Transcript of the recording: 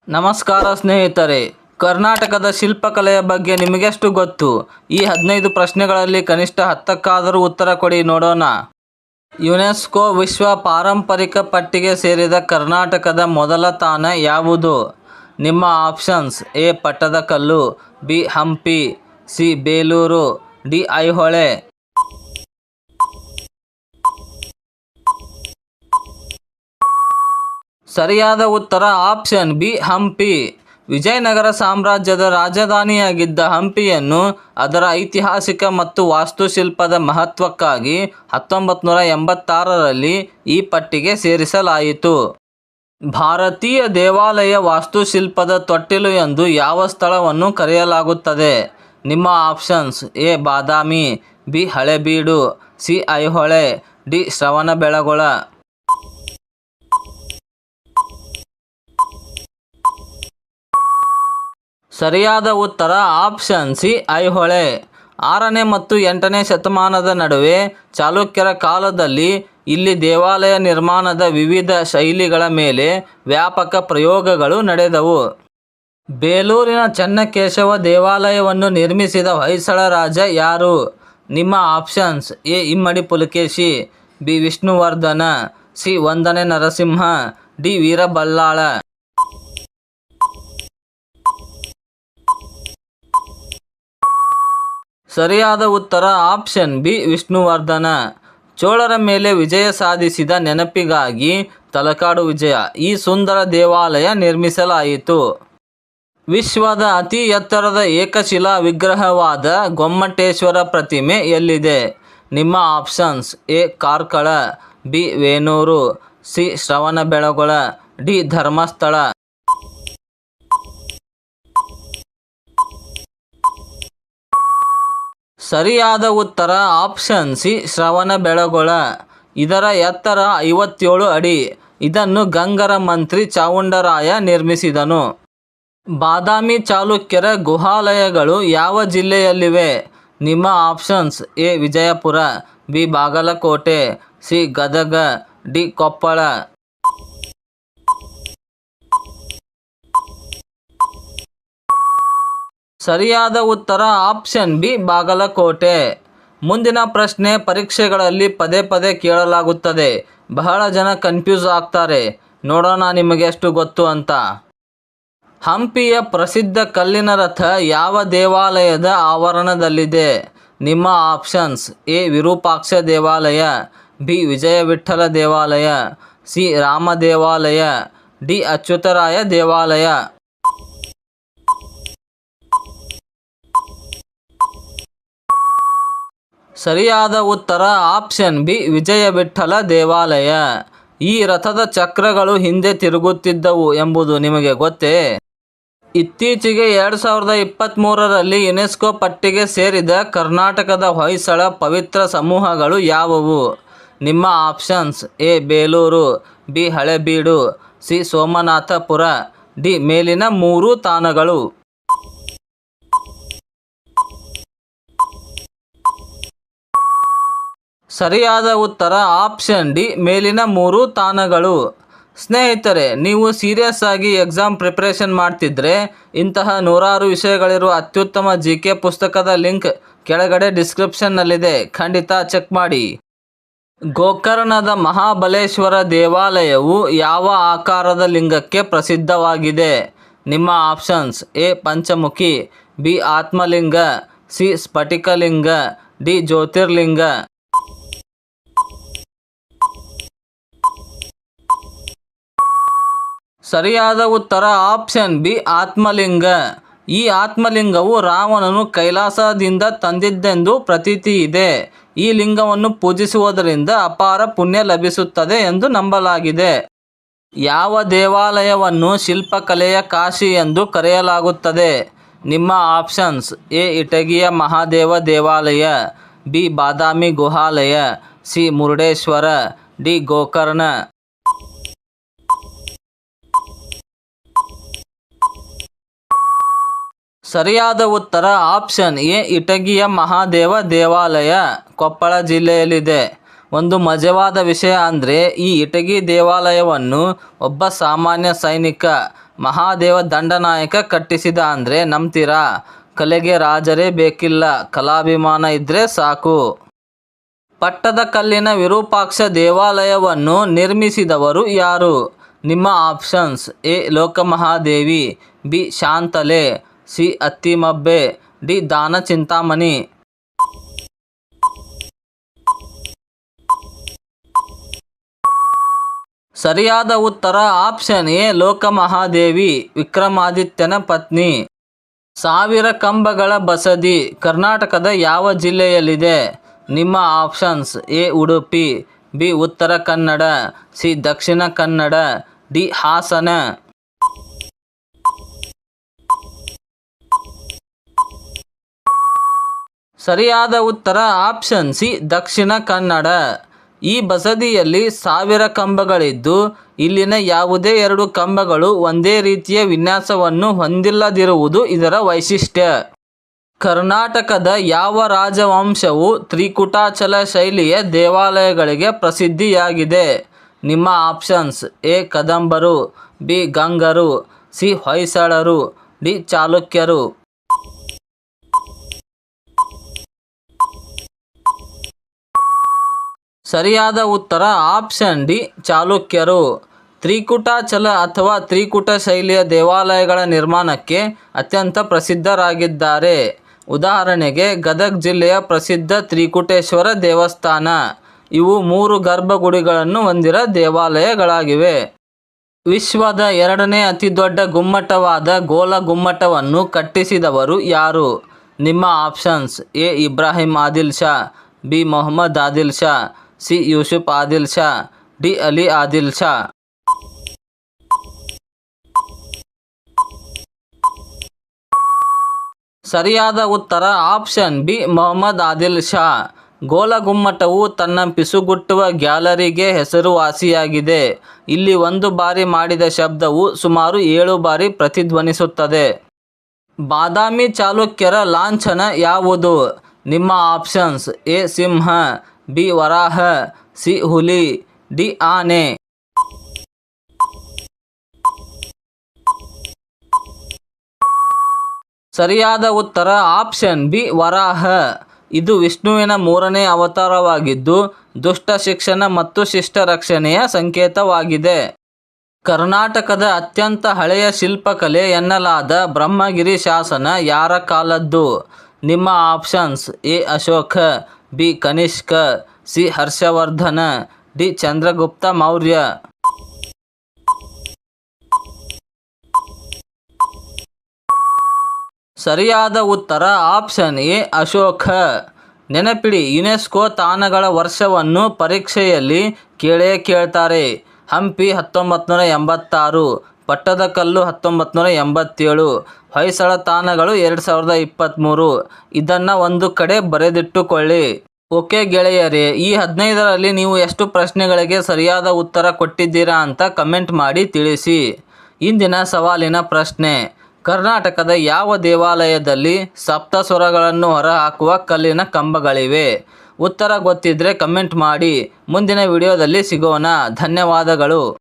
ನಮಸ್ಕಾರ ಸ್ನೇಹಿತರೆ, ಕರ್ನಾಟಕದ ಶಿಲ್ಪಕಲೆಯ ಬಗ್ಗೆ ನಿಮಗೆಷ್ಟು ಗೊತ್ತು? ಈ 15 ಪ್ರಶ್ನೆಗಳಲ್ಲಿ ಕನಿಷ್ಠ 10ಕ್ಕಾದರೂ ಉತ್ತರ ಕೊಡಿ ನೋಡೋಣ. ಯುನೆಸ್ಕೋ ವಿಶ್ವ ಪಾರಂಪರಿಕ ಪಟ್ಟಿಗೆ ಸೇರಿದ ಕರ್ನಾಟಕದ ಮೊದಲ ತಾಣ ಯಾವುದು? ನಿಮ್ಮ options: A Pattadakal, B Hampi, C Belur, D Aihole. ಸರಿಯಾದ ಉತ್ತರ ಆಪ್ಷನ್ ಬಿ ಹಂಪಿ. ವಿಜಯನಗರ ಸಾಮ್ರಾಜ್ಯದ ರಾಜಧಾನಿಯಾಗಿದ್ದ ಹಂಪಿಯನ್ನು ಅದರ ಐತಿಹಾಸಿಕ ಮತ್ತು ವಾಸ್ತುಶಿಲ್ಪದ ಮಹತ್ವಕ್ಕಾಗಿ 1986ರಲ್ಲಿ ಈ ಪಟ್ಟಿಗೆ ಸೇರಿಸಲಾಯಿತು. ಭಾರತೀಯ ದೇವಾಲಯ ವಾಸ್ತುಶಿಲ್ಪದ ತೊಟ್ಟಿಲು ಎಂದು ಯಾವ ಸ್ಥಳವನ್ನು ಕರೆಯಲಾಗುತ್ತದೆ? ನಿಮ್ಮ options: A Badami, B Halebidu, C Aihole, D Shravanabelagola. ಸರಿಯಾದ ಉತ್ತರ ಆಪ್ಷನ್ ಸಿ ಐಹೊಳೆ. 6ನೇ ಮತ್ತು 8ನೇ ಶತಮಾನದ ನಡುವೆ ಚಾಲುಕ್ಯರ ಕಾಲದಲ್ಲಿ ಇಲ್ಲಿ ದೇವಾಲಯ ನಿರ್ಮಾಣದ ವಿವಿಧ ಶೈಲಿಗಳ ಮೇಲೆ ವ್ಯಾಪಕ ಪ್ರಯೋಗಗಳು ನಡೆದವು. ಬೇಲೂರಿನ ಚೆನ್ನಕೇಶವ ದೇವಾಲಯವನ್ನು ನಿರ್ಮಿಸಿದ ಹೊಯ್ಸಳ ರಾಜ ಯಾರು? ನಿಮ್ಮ options: A Immadi Pulakeshi, B Vishnuvardhana, C 1ನೇ ನರಸಿಂಹ, ಡಿ ವೀರಬಲ್ಲಾಳ. ಸರಿಯಾದ ಉತ್ತರ ಆಪ್ಷನ್ ಬಿ ವಿಷ್ಣುವರ್ಧನ. ಚೋಳರ ಮೇಲೆ ವಿಜಯ ಸಾಧಿಸಿದ ನೆನಪಿಗಾಗಿ ತಲಕಾಡು ವಿಜಯ ಈ ಸುಂದರ ದೇವಾಲಯ ನಿರ್ಮಿಸಲಾಯಿತು. ವಿಶ್ವದ ಅತಿ ಎತ್ತರದ ಏಕಶಿಲಾ ವಿಗ್ರಹವಾದ ಗೊಮ್ಮಟೇಶ್ವರ ಪ್ರತಿಮೆ ಎಲ್ಲಿದೆ? ನಿಮ್ಮ options: A Karkala, B Venur, C Shravanabelagola, D Dharmasthala. ಸರಿಯಾದ ಉತ್ತರ ಆಪ್ಷನ್ ಸಿ ಶ್ರವಣಬೆಳಗೊಳ. ಇದರ ಎತ್ತರ 57 ಅಡಿ. ಇದನ್ನು ಗಂಗರ ಮಂತ್ರಿ ಚಾವುಂಡರಾಯ ನಿರ್ಮಿಸಿದನು. ಬಾದಾಮಿ ಚಾಲುಕ್ಯರ ಗುಹಾಲಯಗಳು ಯಾವ ಜಿಲ್ಲೆಯಲ್ಲಿವೆ? ನಿಮ್ಮ options: A Vijayapura, B Bagalkot, C Gadag, D Koppal. ಸರಿಯಾದ ಉತ್ತರ ಆಪ್ಷನ್ ಬಿ ಬಾಗಲಕೋಟೆ. ಮುಂದಿನ ಪ್ರಶ್ನೆ ಪರೀಕ್ಷೆಗಳಲ್ಲಿ ಪದೇ ಪದೇ ಕೇಳಲಾಗುತ್ತದೆ. ಬಹಳ ಜನ ಕನ್ಫ್ಯೂಸ್ ಆಗ್ತಾರೆ. ನೋಡೋಣ ನಿಮಗೆ ಎಷ್ಟು ಗೊತ್ತು ಅಂತ. ಹಂಪಿಯ ಪ್ರಸಿದ್ಧ ಕಲ್ಲಿನ ರಥ ಯಾವ ದೇವಾಲಯದ ಆವರಣದಲ್ಲಿದೆ? ನಿಮ್ಮ ಆಪ್ಷನ್ಸ್: ಎ ವಿರೂಪಾಕ್ಷ ದೇವಾಲಯ, ಬಿ ವಿಜಯ ವಿಠ್ಠಲ ದೇವಾಲಯ, ಸಿ ರಾಮ ದೇವಾಲಯ, ಡಿ ಅಚ್ಯುತರಾಯ ದೇವಾಲಯ. ಸರಿಯಾದ ಉತ್ತರ ಆಪ್ಷನ್ ಬಿ ವಿಜಯ ವಿಠ್ಠಲ ದೇವಾಲಯ. ಈ ರಥದ ಚಕ್ರಗಳು ಹಿಂದೆ ತಿರುಗುತ್ತಿದ್ದವು ಎಂಬುದು ನಿಮಗೆ ಗೊತ್ತೇ? ಇತ್ತೀಚೆಗೆ 2023ರಲ್ಲಿ ಯುನೆಸ್ಕೋ ಪಟ್ಟಿಗೆ ಸೇರಿದ ಕರ್ನಾಟಕದ ಹೊಯ್ಸಳ ಪವಿತ್ರ ಸಮೂಹಗಳು ಯಾವುವು? ನಿಮ್ಮ options: A Belur, B Halebidu, C Somanathapura, D ಮೇಲಿನ 3 ತಾಣಗಳು. ಸರಿಯಾದ ಉತ್ತರ ಆಪ್ಷನ್ ಡಿ ಮೇಲಿನ 3 ತಾಣಗಳು. ಸ್ನೇಹಿತರೆ, ನೀವು ಸೀರಿಯಸ್ ಆಗಿ ಎಕ್ಸಾಮ್ ಪ್ರಿಪರೇಷನ್ ಮಾಡ್ತಿದ್ರೆ ಇಂತಹ ನೂರಾರು ವಿಷಯಗಳಿರುವ ಅತ್ಯುತ್ತಮ GK ಪುಸ್ತಕದ ಲಿಂಕ್ ಕೆಳಗಡೆ ಡಿಸ್ಕ್ರಿಪ್ಷನ್ನಲ್ಲಿದೆ. ಖಂಡಿತ ಚೆಕ್ ಮಾಡಿ. ಗೋಕರ್ಣದ ಮಹಾಬಲೇಶ್ವರ ದೇವಾಲಯವು ಯಾವ ಆಕಾರದ ಲಿಂಗಕ್ಕೆ ಪ್ರಸಿದ್ಧವಾಗಿದೆ? ನಿಮ್ಮ ಆಪ್ಷನ್ಸ್: ಎ ಪಂಚಮುಖಿ, ಬಿ ಆತ್ಮಲಿಂಗ, ಸಿ ಸ್ಫಟಿಕಲಿಂಗ, ಡಿ ಜ್ಯೋತಿರ್ಲಿಂಗ. ಸರಿಯಾದ ಉತ್ತರ ಆಪ್ಷನ್ ಬಿ ಆತ್ಮಲಿಂಗ. ಈ ಆತ್ಮಲಿಂಗವು ರಾವಣನು ಕೈಲಾಸದಿಂದ ತಂದಿದ್ದೆಂದು ಪ್ರತೀತಿ ಇದೆ. ಈ ಲಿಂಗವನ್ನು ಪೂಜಿಸುವುದರಿಂದ ಅಪಾರ ಪುಣ್ಯ ಲಭಿಸುತ್ತದೆ ಎಂದು ನಂಬಲಾಗಿದೆ. ಯಾವ ದೇವಾಲಯವನ್ನು ಶಿಲ್ಪಕಲೆಯ ಕಾಶಿ ಎಂದು ಕರೆಯಲಾಗುತ್ತದೆ? ನಿಮ್ಮ ಆಪ್ಷನ್ಸ್: ಎ ಇಟಗಿಯ ಮಹಾದೇವ ದೇವಾಲಯ, ಬಿ ಬಾದಾಮಿ ಗುಹಾಲಯ, ಸಿ ಮುರುಡೇಶ್ವರ, ಡಿ ಗೋಕರ್ಣ. ಸರಿಯಾದ ಉತ್ತರ ಆಪ್ಷನ್ ಎ ಇಟಗಿಯ ಮಹಾದೇವ ದೇವಾಲಯ ಕೊಪ್ಪಳ ಜಿಲ್ಲೆಯಲ್ಲಿದೆ. ಒಂದು ಮಜವಾದ ವಿಷಯ ಅಂದರೆ ಈ ಇಟಗಿ ದೇವಾಲಯವನ್ನು ಒಬ್ಬ ಸಾಮಾನ್ಯ ಸೈನಿಕ ಮಹಾದೇವ ದಂಡನಾಯಕ ಕಟ್ಟಿಸಿದ ಅಂದರೆ ನಂಬ್ತೀರಾ? ಕಲೆಗೆ ರಾಜರೇ ಬೇಕಿಲ್ಲ, ಕಲಾಭಿಮಾನ ಇದ್ರೆ ಸಾಕು. ಪಟ್ಟದಕಲ್ಲಿನ ವಿರೂಪಾಕ್ಷ ದೇವಾಲಯವನ್ನು ನಿರ್ಮಿಸಿದವರು ಯಾರು? ನಿಮ್ಮ options: A Lokamahadevi, B Shantale, C Attimabbe, D Dana Chintamani. ಸರಿಯಾದ ಉತ್ತರ ಆಪ್ಷನ್ ಎ ಲೋಕಮಹಾದೇವಿ, ವಿಕ್ರಮಾದಿತ್ಯನ ಪತ್ನಿ. 1000 ಕಂಬಗಳ ಬಸದಿ ಕರ್ನಾಟಕದ ಯಾವ ಜಿಲ್ಲೆಯಲ್ಲಿದೆ? ನಿಮ್ಮ options: A Udupi, B Uttara Kannada, C Dakshina Kannada, D Hassan. ಸರಿಯಾದ ಉತ್ತರ ಆಪ್ಷನ್ ಸಿ ದಕ್ಷಿಣ ಕನ್ನಡ. ಈ ಬಸದಿಯಲ್ಲಿ 1000 ಕಂಬಗಳಿದ್ದು ಇಲ್ಲಿನ ಯಾವುದೇ 2 ಕಂಬಗಳು ಒಂದೇ ರೀತಿಯ ವಿನ್ಯಾಸವನ್ನು ಹೊಂದಿಲ್ಲದಿರುವುದು ಇದರ ವೈಶಿಷ್ಟ್ಯ. ಕರ್ನಾಟಕದ ಯಾವ ರಾಜವಂಶವು ತ್ರಿಕೂಟಾಚಲ ಶೈಲಿಯ ದೇವಾಲಯಗಳಿಗೆ ಪ್ರಸಿದ್ಧಿಯಾಗಿದೆ? ನಿಮ್ಮ ಆಪ್ಷನ್ಸ್: ಎ ಕದಂಬರು, ಬಿ ಗಂಗರು, ಸಿ ಹೊಯ್ಸಳರು, ಡಿ ಚಾಲುಕ್ಯರು. ಸರಿಯಾದ ಉತ್ತರ ಆಪ್ಷನ್ ಡಿ ಚಾಲುಕ್ಯರು. ತ್ರಿಕೂಟಾಚಲ ಅಥವಾ ತ್ರಿಕೂಟ ಶೈಲಿಯ ದೇವಾಲಯಗಳ ನಿರ್ಮಾಣಕ್ಕೆ ಅತ್ಯಂತ ಪ್ರಸಿದ್ಧರಾಗಿದ್ದಾರೆ. ಉದಾಹರಣೆಗೆ ಗದಗ ಜಿಲ್ಲೆಯ ಪ್ರಸಿದ್ಧ ತ್ರಿಕೂಟೇಶ್ವರ ದೇವಸ್ಥಾನ. ಇವು 3 ಗರ್ಭಗುಡಿಗಳನ್ನು ಹೊಂದಿರೋ ದೇವಾಲಯಗಳಾಗಿವೆ. ವಿಶ್ವದ 2ನೇ ಅತಿದೊಡ್ಡ ಗುಮ್ಮಟವಾದ ಗೋಲ ಗುಮ್ಮಟವನ್ನು ಕಟ್ಟಿಸಿದವರು ಯಾರು? ನಿಮ್ಮ options: A Ibrahim Adil Shah, B Mohammed Adil Shah, C Yusuf Adil Shah, D Ali Adil Shah. ಸರಿಯಾದ ಉತ್ತರ ಆಪ್ಷನ್ ಬಿ ಮೊಹಮ್ಮದ್ ಆದಿಲ್ ಶಾ. ಗೋಲಗುಮ್ಮಟವು ತನ್ನ ಪಿಸುಗುಟ್ಟುವ ಗ್ಯಾಲರಿಗೆ ಹೆಸರುವಾಸಿಯಾಗಿದೆ. ಇಲ್ಲಿ 1 ಬಾರಿ ಮಾಡಿದ ಶಬ್ದವು ಸುಮಾರು 7 ಬಾರಿ ಪ್ರತಿಧ್ವನಿಸುತ್ತದೆ. ಬಾದಾಮಿ ಚಾಲುಕ್ಯರ ಲಾಂಛನ ಯಾವುದು? ನಿಮ್ಮ options: A Simha, B Varaha, C ಹುಲಿ, ಡಿ ಆನೆ. ಸರಿಯಾದ ಉತ್ತರ ಆಪ್ಷನ್ ಬಿ ವರಾಹ. ಇದು ವಿಷ್ಣುವಿನ 3ನೇ ಅವತಾರವಾಗಿದ್ದು ದುಷ್ಟ ಶಿಕ್ಷಣ ಮತ್ತು ಶಿಷ್ಟ ರಕ್ಷಣೆಯ ಸಂಕೇತವಾಗಿದೆ. ಕರ್ನಾಟಕದ ಅತ್ಯಂತ ಹಳೆಯ ಶಿಲ್ಪಕಲೆ ಎನ್ನಲಾದ ಬ್ರಹ್ಮಗಿರಿ ಶಾಸನ ಯಾರ ಕಾಲದ್ದು? ನಿಮ್ಮ options: A Ashoka, B Kanishka, C Harshavardhana, D Chandragupta Maurya. ಸರಿಯಾದ ಉತ್ತರ ಆಪ್ಷನ್ ಎ ಅಶೋಕ. ನೆನಪಿಡಿ, ಯುನೆಸ್ಕೋ ತಾಣಗಳ ವರ್ಷವನ್ನು ಪರೀಕ್ಷೆಯಲ್ಲಿ ಕೇಳೇ ಕೇಳ್ತಾರೆ. ಹಂಪಿ 1986, ಪಟ್ಟದಕಲ್ಲು 1987, ಹೊಯ್ಸಳ ತಾಣಗಳು 2023. ಇದನ್ನು ಒಂದು ಕಡೆ ಬರೆದಿಟ್ಟುಕೊಳ್ಳಿ. ಓಕೆ ಗೆಳೆಯರೇ, ಈ 15ರಲ್ಲಿ ನೀವು ಎಷ್ಟು ಪ್ರಶ್ನೆಗಳಿಗೆ ಸರಿಯಾದ ಉತ್ತರ ಕೊಟ್ಟಿದ್ದೀರಾ ಅಂತ ಕಮೆಂಟ್ ಮಾಡಿ ತಿಳಿಸಿ. ಇಂದಿನ ಸವಾಲಿನ ಪ್ರಶ್ನೆ: ಕರ್ನಾಟಕದ ಯಾವ ದೇವಾಲಯದಲ್ಲಿ ಸಪ್ತಸ್ವರಗಳನ್ನು ಹೊರಹಾಕುವ ಕಲ್ಲಿನ ಕಂಬಗಳಿವೆ? ಉತ್ತರ ಗೊತ್ತಿದ್ರೆ ಕಮೆಂಟ್ ಮಾಡಿ. ಮುಂದಿನ ವಿಡಿಯೋದಲ್ಲಿ ಸಿಗೋಣ. ಧನ್ಯವಾದಗಳು.